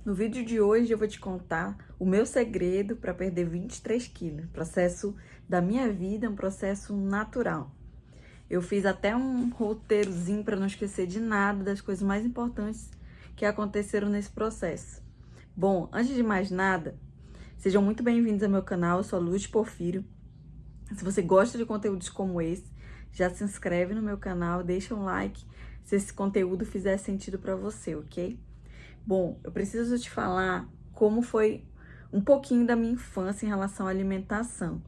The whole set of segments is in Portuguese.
No vídeo de hoje eu vou te contar o meu segredo para perder 23 quilos. Processo da minha vida, um processo natural. Eu fiz até um roteirozinho para não esquecer de nada das coisas mais importantes que aconteceram nesse processo. Bom, antes de mais nada, sejam muito bem-vindos ao meu canal, eu sou a Luz Porfírio. Se você gosta de conteúdos como esse, já se inscreve no meu canal, deixa um like se esse conteúdo fizer sentido para você, ok? Bom, eu preciso te falar como foi um pouquinho da minha infância em relação à alimentação.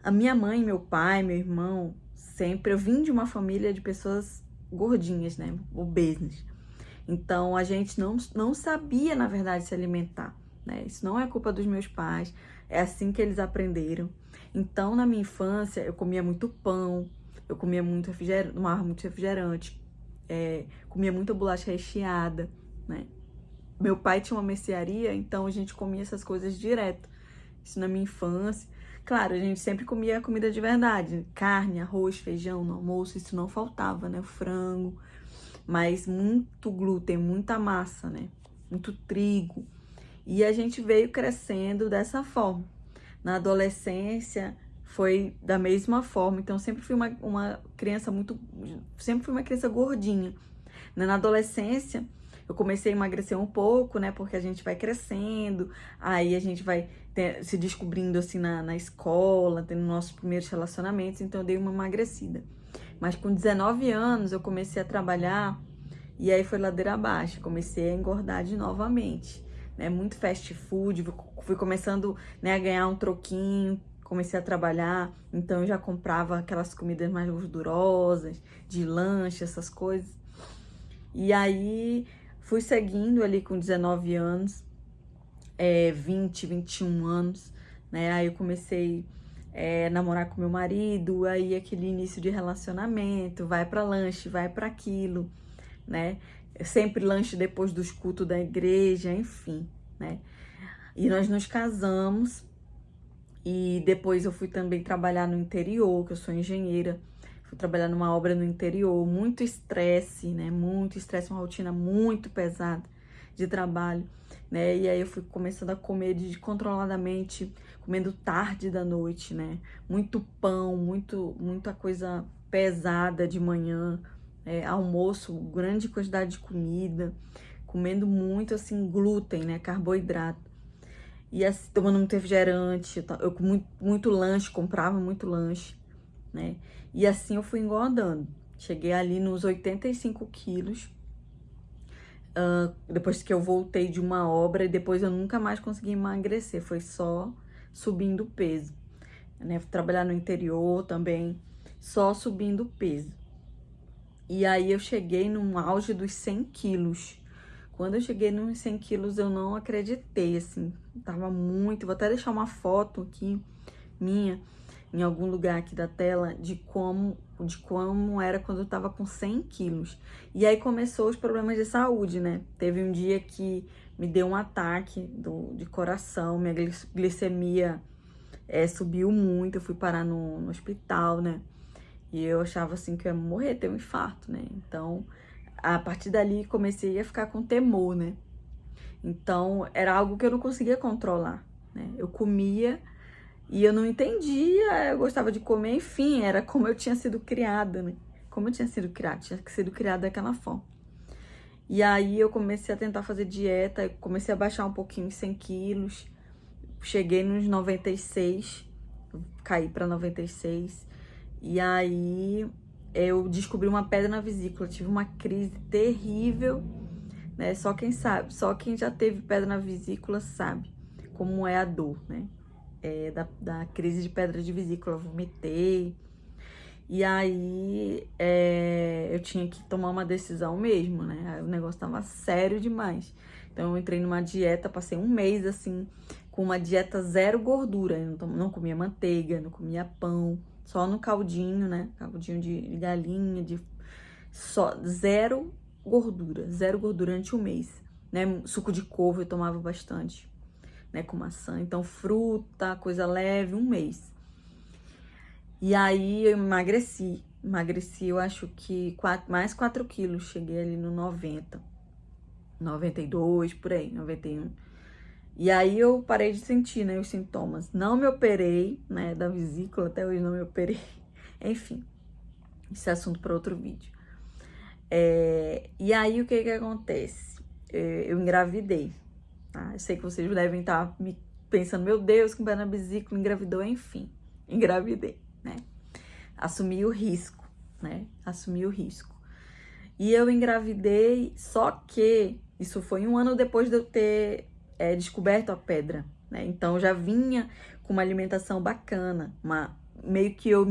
A minha mãe, meu pai, meu irmão, sempre... Eu vim de uma família de pessoas gordinhas, né? Obesas. Então, a gente não sabia, na verdade, se alimentar, né? Isso não é culpa dos meus pais, é assim que eles aprenderam. Então, na minha infância, eu comia muito pão, eu comia muito refrigerante, tomava muito refrigerante, comia muita bolacha recheada, né? Meu pai tinha uma mercearia, então a gente comia essas coisas direto. Isso na minha infância. Claro, a gente sempre comia comida de verdade. Carne, arroz, feijão no almoço, isso não faltava, né? Frango. Mas muito glúten, muita massa, né? Muito trigo. E a gente veio crescendo dessa forma. Na adolescência foi da mesma forma. Então sempre fui uma criança muito... Sempre fui uma criança gordinha. Na adolescência, eu comecei a emagrecer um pouco, né? Porque a gente vai crescendo, aí a gente vai se descobrindo assim na escola, tendo nossos primeiros relacionamentos, então eu dei uma emagrecida. Mas com 19 anos eu comecei a trabalhar e aí foi ladeira abaixo, comecei a engordar de novamente, né? Muito fast food, fui começando, né, a ganhar um troquinho, comecei a trabalhar, então eu já comprava aquelas comidas mais gordurosas, de lanche, essas coisas. E aí fui seguindo ali com 19 anos, 20, 21 anos, né? Aí eu comecei a namorar com meu marido, aí aquele início de relacionamento, vai pra lanche, vai pra aquilo, né? Sempre lanche depois dos cultos da igreja, enfim, né? E nós nos casamos e depois eu fui também trabalhar no interior, que eu sou engenheira. Fui trabalhar numa obra no interior, muito estresse, né? Muito estresse, uma rotina muito pesada de trabalho, né? E aí eu fui começando a comer descontroladamente, comendo tarde da noite, né? Muito pão, muita coisa pesada de manhã, almoço, grande quantidade de comida, comendo muito, assim, glúten, né? Carboidrato. E assim, tomando muito refrigerante, eu com muito lanche, comprava muito lanche, né? E assim eu fui engordando. Cheguei ali nos 85 quilos, depois que eu voltei de uma obra, e depois eu nunca mais consegui emagrecer, foi só subindo o peso, né? Fui trabalhar no interior também, só subindo o peso. E aí eu cheguei num auge dos 100 quilos. Quando eu cheguei nos 100 quilos, eu não acreditei, assim, tava muito... Vou até deixar uma foto aqui, minha, em algum lugar aqui da tela, de como era quando eu tava com 100 quilos. E aí começou os problemas de saúde, né? Teve um dia que me deu um ataque de coração, minha glicemia subiu muito, eu fui parar no hospital, né? E eu achava assim que eu ia morrer, ter um infarto, né? Então, a partir dali comecei a ficar com temor, né? Então, era algo que eu não conseguia controlar, né? Eu comia e eu não entendia, eu gostava de comer, enfim, era como eu tinha sido criada, né? Como eu tinha sido criada, tinha sido criada daquela forma. E aí eu comecei a tentar fazer dieta, comecei a baixar um pouquinho, 100 quilos, cheguei nos 96, caí para 96, e aí eu descobri uma pedra na vesícula, tive uma crise terrível, né? Só quem sabe, só quem já teve pedra na vesícula sabe como é a dor, né? Da crise de pedra de vesícula, eu vomitei. E aí eu tinha que tomar uma decisão mesmo, né? Aí o negócio tava sério demais. Então eu entrei numa dieta, passei um mês assim, com uma dieta zero gordura. Eu não comia manteiga, não comia pão, só no caldinho, né? Caldinho de galinha, só zero gordura durante um mês, né? Suco de couve eu tomava bastante, né? Com maçã, então fruta, coisa leve, um mês. E aí eu emagreci, eu acho que mais 4 quilos, cheguei ali no 90. 92, por aí, 91. E aí eu parei de sentir, né, os sintomas. Não me operei, né, da vesícula, até hoje não me operei. Enfim, esse é assunto para outro vídeo. E aí o que acontece? Eu engravidei, tá? Eu sei que vocês devem estar me pensando, meu Deus, com o pé na vesícula, engravidou, enfim. Engravidei, né? Assumi o risco, né? Assumi o risco. E eu engravidei, só que isso foi um ano depois de eu ter descoberto a pedra, né? Então eu já vinha com uma alimentação bacana, meio que eu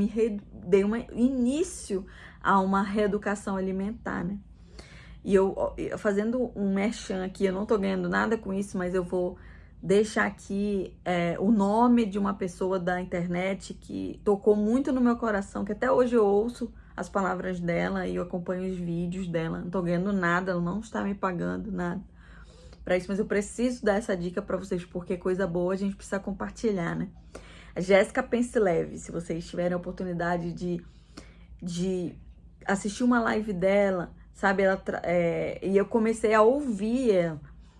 dei um início a uma reeducação alimentar, né? E eu fazendo um merchan aqui, eu não tô ganhando nada com isso, mas eu vou deixar aqui o nome de uma pessoa da internet que tocou muito no meu coração, que até hoje eu ouço as palavras dela e eu acompanho os vídeos dela. Não tô ganhando nada, ela não está me pagando nada para isso, mas eu preciso dar essa dica para vocês, porque coisa boa a gente precisa compartilhar, né? A Jéssica Pense Leve, se vocês tiverem a oportunidade de assistir uma live dela, sabe? E eu comecei a ouvir,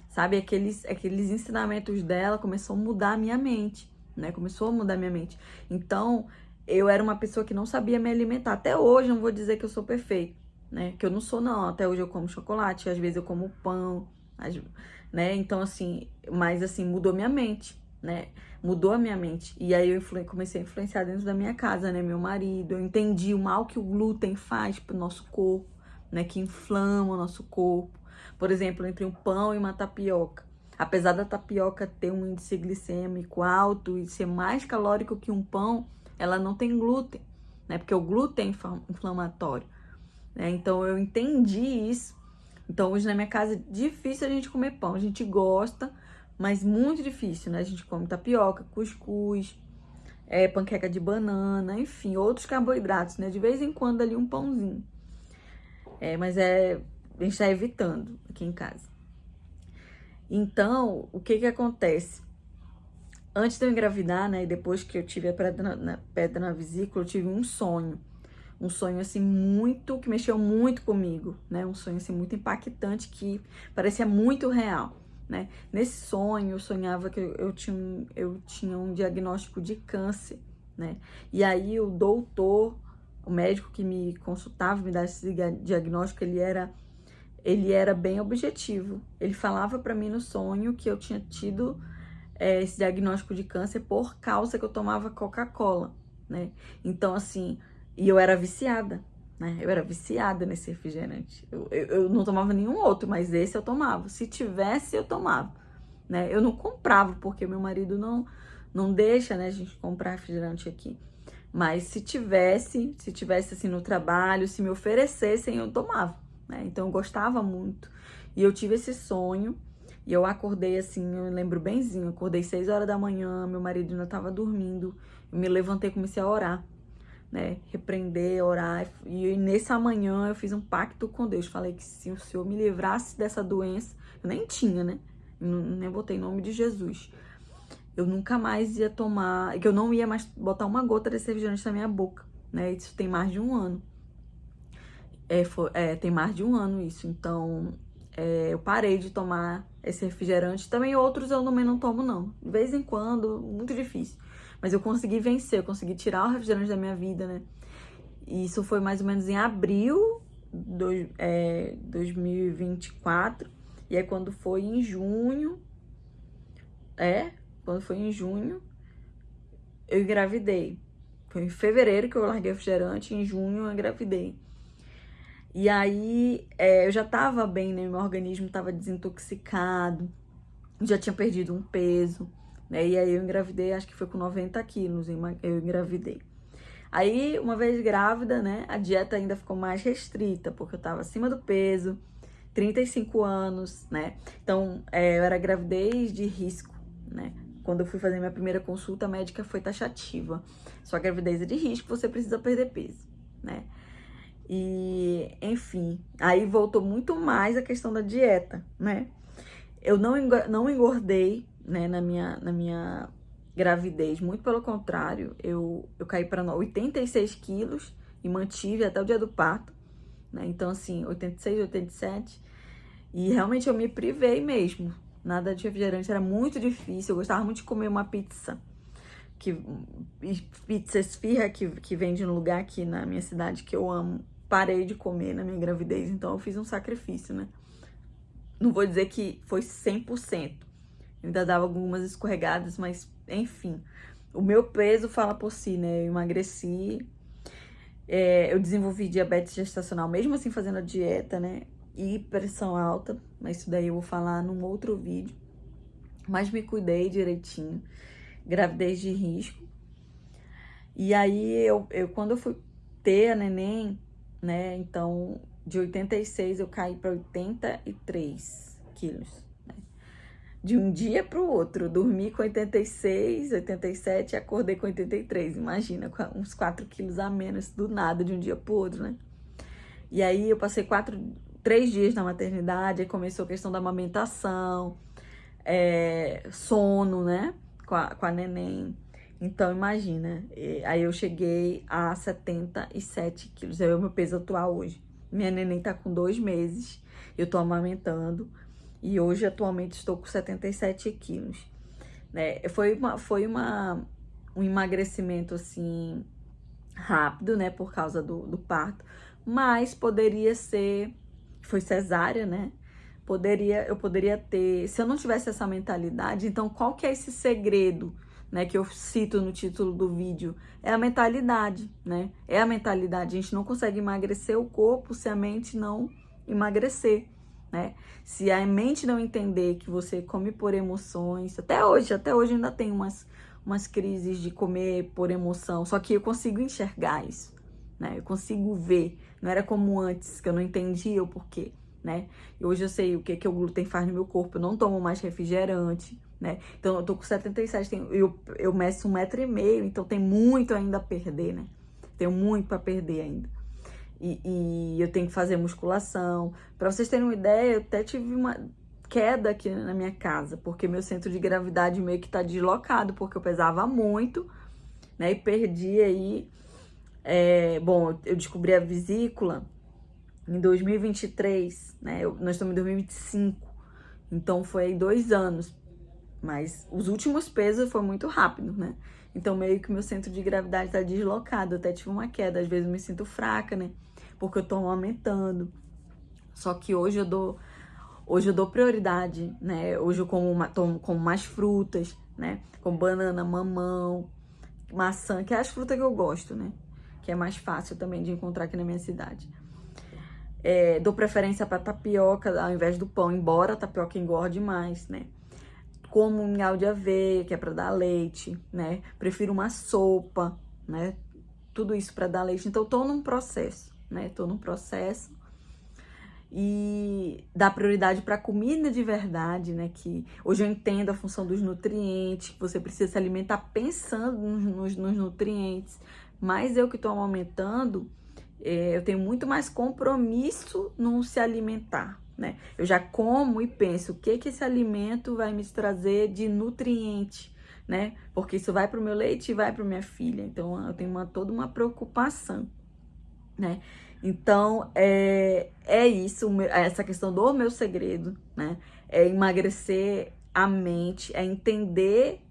sabe? Aqueles ensinamentos dela começou a mudar a minha mente, né? Começou a mudar a minha mente. Então, eu era uma pessoa que não sabia me alimentar. Até hoje, não vou dizer que eu sou perfeita, né? Que eu não sou, não. Até hoje eu como chocolate, às vezes eu como pão, né? Então, assim, mas assim, mudou minha mente, né? Mudou a minha mente. E aí eu comecei a influenciar dentro da minha casa, né? Meu marido. Eu entendi o mal que o glúten faz pro nosso corpo, né? Que inflama o nosso corpo. Por exemplo, entre um pão e uma tapioca. Apesar da tapioca ter um índice glicêmico alto e ser mais calórico que um pão, ela não tem glúten, né? Porque o glúten é inflamatório, né? Então eu entendi isso. Então hoje na minha casa é difícil a gente comer pão. A gente gosta, mas muito difícil, né? A gente come tapioca, cuscuz, panqueca de banana, enfim, outros carboidratos, né? De vez em quando ali um pãozinho. Mas a gente tá evitando aqui em casa. Então, o que acontece? Antes de eu engravidar, né? E depois que eu tive a pedra na vesícula, eu tive um sonho. Um sonho, assim, que mexeu muito comigo, né? Um sonho, assim, muito impactante, que parecia muito real, né? Nesse sonho, eu sonhava que eu tinha um diagnóstico de câncer, né? E aí o doutor, o médico que me consultava, me dava esse diagnóstico, ele era bem objetivo. Ele falava para mim no sonho que eu tinha tido esse diagnóstico de câncer por causa que eu tomava Coca-Cola, né? Então, assim, e eu era viciada, né? Eu era viciada nesse refrigerante. Eu não tomava nenhum outro, mas esse eu tomava. Se tivesse, eu tomava, né? Eu não comprava, porque meu marido não deixa, né, a gente comprar refrigerante aqui. Mas se tivesse assim no trabalho, se me oferecessem, eu tomava, né? Então eu gostava muito. E eu tive esse sonho. E eu acordei assim, eu lembro benzinho, acordei 6 horas da manhã, meu marido ainda estava dormindo, eu me levantei e comecei a orar, né, repreender, orar, e nessa manhã eu fiz um pacto com Deus, falei que se o Senhor me livrasse dessa doença, eu nem tinha, né, nem botei em nome de Jesus, eu nunca mais ia tomar, que eu não ia mais botar uma gota desse refrigerante na minha boca, né, isso tem mais de um ano, tem mais de um ano isso, então... eu parei de tomar esse refrigerante. Também outros eu também não tomo, não. De vez em quando, muito difícil. Mas eu consegui vencer, eu consegui tirar o refrigerante da minha vida, né? E isso foi mais ou menos em abril de 2024. E aí quando foi em junho... quando foi em junho, eu engravidei. Foi em fevereiro que eu larguei o refrigerante, em junho eu engravidei. E aí, eu já tava bem, né? Meu organismo tava desintoxicado, já tinha perdido um peso, né? E aí eu engravidei, acho que foi com 90 quilos, eu engravidei. Aí, uma vez grávida, né? A dieta ainda ficou mais restrita, porque eu tava acima do peso, 35 anos, né? Então, eu era gravidez de risco, né? Quando eu fui fazer minha primeira consulta, a médica foi taxativa. Sua gravidez é de risco, você precisa perder peso, né? E, enfim, aí voltou muito mais a questão da dieta, né? Eu não engordei, né, na minha gravidez, muito pelo contrário, eu caí para 86 quilos e mantive até o dia do parto, né? Então, assim, 86, 87. E realmente eu me privei mesmo. Nada de refrigerante, era muito difícil. Eu gostava muito de comer uma pizza. Pizza esfirra que vende no lugar aqui na minha cidade que eu amo. Parei de comer na minha gravidez, então eu fiz um sacrifício, né? Não vou dizer que foi 100%. Eu ainda dava algumas escorregadas, mas enfim. O meu peso fala por si, né? Eu emagreci, eu desenvolvi diabetes gestacional, mesmo assim fazendo a dieta, né? E pressão alta, mas isso daí eu vou falar num outro vídeo. Mas me cuidei direitinho. Gravidez de risco. E aí, quando eu fui ter a neném, né? Então, de 86 eu caí para 83 quilos. Né? De um dia para o outro. Dormi com 86, 87 e acordei com 83. Imagina, com uns 4 quilos a menos do nada, de um dia para o outro, né? E aí eu passei 3 dias na maternidade, aí começou a questão da amamentação, sono, né? Com a neném. Então, imagina, aí eu cheguei a 77 quilos, é o meu peso atual hoje. Minha neném tá com 2 meses, eu tô amamentando, e hoje, atualmente, estou com 77 quilos. Né? Foi um emagrecimento, assim, rápido, né, por causa do parto, mas poderia ser, foi cesárea, né? Eu poderia ter, se eu não tivesse essa mentalidade, então qual que é esse segredo, né, que eu cito no título do vídeo? É a mentalidade, né? É a mentalidade. A gente não consegue emagrecer o corpo se a mente não emagrecer, né? Se a mente não entender que você come por emoções, até hoje ainda tem umas crises de comer por emoção, só que eu consigo enxergar isso, né? Eu consigo ver. Não era como antes, que eu não entendia o porquê, né? E hoje eu sei o que o glúten faz no meu corpo. Eu não tomo mais refrigerante, né? Então eu tô com 77, eu meço 1,5 m, então tem muito ainda a perder, né? Tenho muito para perder ainda. E eu tenho que fazer musculação. Para vocês terem uma ideia, eu até tive uma queda aqui na minha casa, porque meu centro de gravidade meio que tá deslocado, porque eu pesava muito, né? E perdi aí. Bom, eu descobri a vesícula em 2023, né? Nós estamos em 2025, então foi aí 2 anos. Mas os últimos pesos foi muito rápido, né? Então meio que meu centro de gravidade tá deslocado. Eu até tive uma queda, às vezes eu me sinto fraca, né? Porque eu tô aumentando. Só que hoje eu dou prioridade, né? Hoje eu como mais frutas, né? Como banana, mamão, maçã, que é as frutas que eu gosto, né? Que é mais fácil também de encontrar aqui na minha cidade. Dou preferência para tapioca ao invés do pão, embora a tapioca engorde mais, né? Como um mingau de aveia, que é para dar leite, né? Prefiro uma sopa, né? Tudo isso para dar leite. Então, tô num processo, né? Tô num processo e dar prioridade para comida de verdade, né? Que hoje eu entendo a função dos nutrientes, que você precisa se alimentar pensando nos nutrientes. Mas eu que tô aumentando, eu tenho muito mais compromisso no se alimentar, né? Eu já como e penso o que esse alimento vai me trazer de nutriente, né? Porque isso vai para o meu leite e vai para minha filha. Então eu tenho toda uma preocupação, né? Então é isso, essa questão do meu segredo, né? É emagrecer a mente, é entender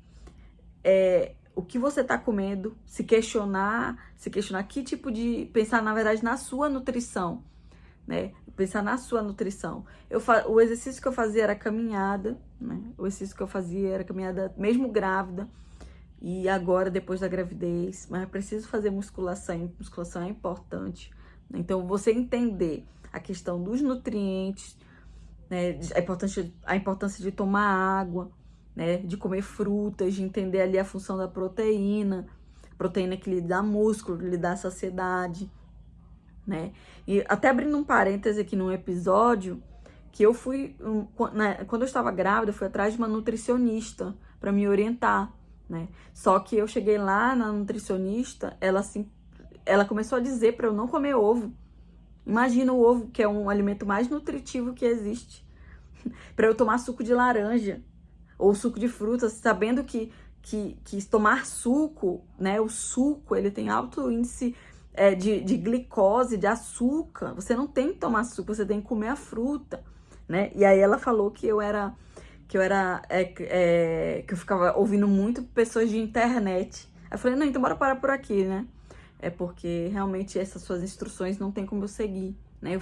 o que você tá comendo, se questionar que tipo de... Pensar, na verdade, na sua nutrição, né? Pensar na sua nutrição. O exercício que eu fazia era caminhada, né? O exercício que eu fazia era caminhada mesmo grávida e agora depois da gravidez, mas eu preciso fazer musculação é importante. Então, você entender a questão dos nutrientes, né? A importância de tomar água, né? De comer frutas, de entender ali a função da proteína que lhe dá músculo, lhe dá saciedade, né? E até abrindo um parêntese aqui num episódio, que eu fui, quando eu estava grávida, eu fui atrás de uma nutricionista para me orientar, né? Só que eu cheguei lá na nutricionista, ela começou a dizer para eu não comer ovo. Imagina o ovo, que é um alimento mais nutritivo que existe, para eu tomar suco de laranja ou suco de frutas, sabendo que tomar suco, né? O suco, ele tem alto índice de glicose, de açúcar. Você não tem que tomar suco, você tem que comer a fruta. né? E aí ela falou que eu ficava ouvindo muito pessoas de internet. Aí eu falei, não, então bora parar por aqui, né? É porque realmente essas suas instruções não tem como eu seguir, né?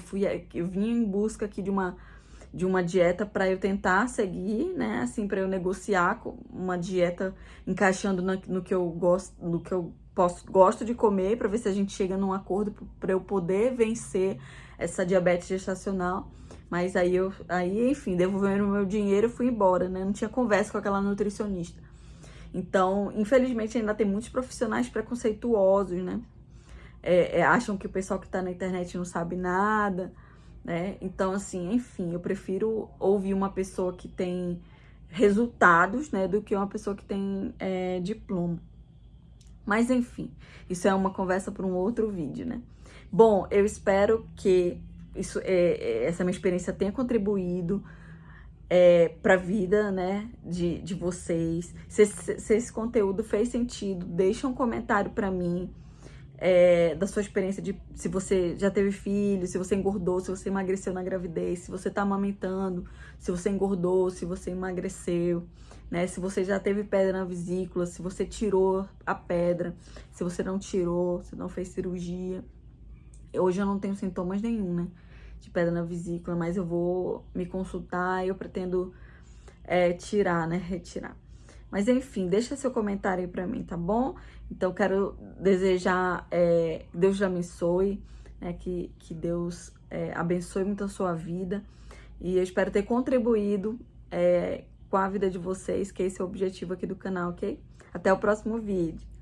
Eu vim em busca aqui de uma dieta para eu tentar seguir, né? Assim, para eu negociar uma dieta encaixando no que eu gosto, no que eu gosto de comer, para ver se a gente chega num acordo para eu poder vencer essa diabetes gestacional. Mas aí enfim, devolvendo o meu dinheiro, eu fui embora, né? Não tinha conversa com aquela nutricionista. Então, infelizmente, ainda tem muitos profissionais preconceituosos, né? Acham que o pessoal que tá na internet não sabe nada, né? Então, assim, enfim, eu prefiro ouvir uma pessoa que tem resultados, né? Do que uma pessoa que tem diploma. Mas, enfim, isso é uma conversa para um outro vídeo, né? Bom, eu espero que essa minha experiência tenha contribuído para a vida, né, de vocês. Se esse conteúdo fez sentido, deixa um comentário para mim da sua experiência de se você já teve filho, se você engordou, se você emagreceu na gravidez, se você tá amamentando, se você engordou, se você emagreceu, né? Se você já teve pedra na vesícula, se você tirou a pedra, se você não tirou, se não fez cirurgia. Hoje eu não tenho sintomas nenhum, né? De pedra na vesícula, mas eu vou me consultar e eu pretendo tirar, né? Retirar. Mas enfim, deixa seu comentário aí pra mim, tá bom? Então, quero desejar, Deus te abençoe, né? Que Deus abençoe muito a sua vida. E eu espero ter contribuído com a vida de vocês, que esse é o objetivo aqui do canal, ok? Até o próximo vídeo.